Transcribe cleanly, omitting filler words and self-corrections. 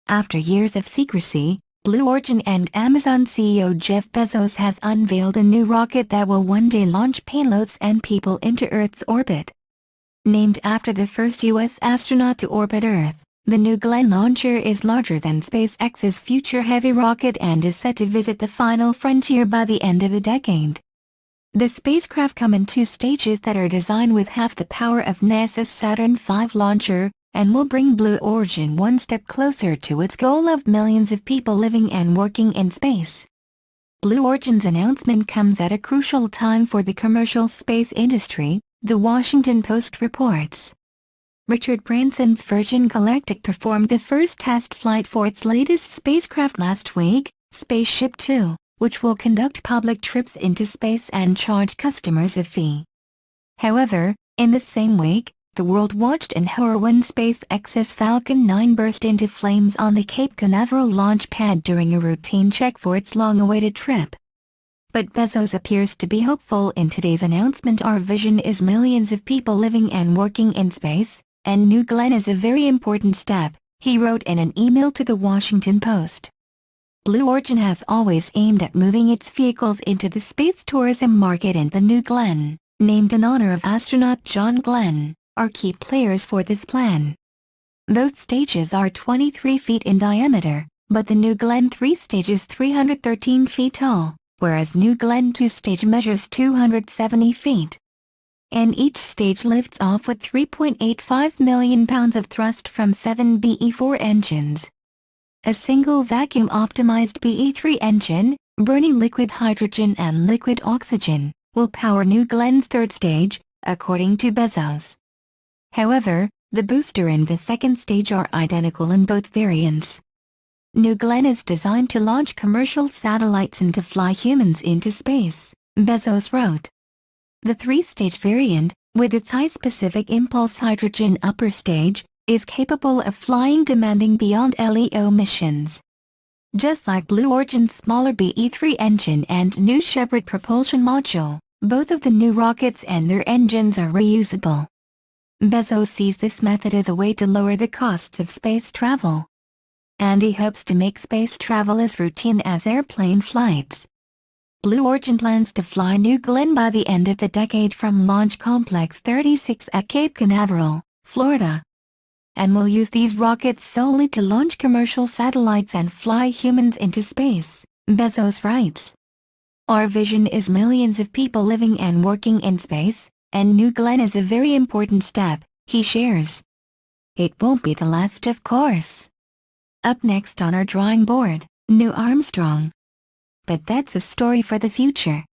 After years of secrecy, Blue Origin and Amazon CEO Jeff Bezos has unveiled a new rocket that will one day launch payloads and people into Earth's orbit. Named after the first U.S. astronaut to orbit Earth, the New Glenn launcher is larger than SpaceX's Future Heavy rocket and is set to visit the final frontier by the end of the decade. The spacecraft come in two stages that are designed with half the power of NASA's Saturn V launcher, and will bring Blue Origin one step closer to its goal of millions of people living and working in space. Blue Origin's announcement comes at a crucial time for the commercial space industry, The Washington Post reports. Richard Branson's Virgin Galactic performed the first test flight for its latest spacecraft last week, Spaceship Two, which will conduct public trips into space and charge customers a fee. However, in the same week, the world watched in horror when SpaceX's Falcon 9 burst into flames on the Cape Canaveral launch pad during a routine check for its long-awaited trip. But Bezos appears to be hopeful in today's announcement. Our vision is millions of people living and working in space, and New Glenn is a very important step, he wrote in an email to the Washington Post. Blue Origin has always aimed at moving its vehicles into the space tourism market, and the New Glenn, named in honor of astronaut John Glenn, are key players for this plan. Both stages are 23 feet in diameter, but the New Glenn 3 stage is 313 feet tall, whereas New Glenn 2 stage measures 270 feet. And each stage lifts off with 3.85 million pounds of thrust from 7 BE-4 engines. A single vacuum-optimized BE-3 engine, burning liquid hydrogen and liquid oxygen, will power New Glenn's third stage, according to Bezos. However, the booster and the second stage are identical in both variants. New Glenn is designed to launch commercial satellites and to fly humans into space, Bezos wrote. The three-stage variant, with its high specific impulse hydrogen upper stage, is capable of flying demanding beyond LEO missions. Just like Blue Origin's smaller BE-3 engine and New Shepard propulsion module, both of the new rockets and their engines are reusable. Bezos sees this method as a way to lower the costs of space travel. And he hopes to make space travel as routine as airplane flights. Blue Origin plans to fly New Glenn by the end of the decade from Launch Complex 36 at Cape Canaveral, Florida, and will use these rockets solely to launch commercial satellites and fly humans into space, Bezos writes. Our vision is millions of people living and working in space, and New Glenn is a very important step, he shares. It won't be the last, of course. Up next on our drawing board, Neil Armstrong. But that's a story for the future.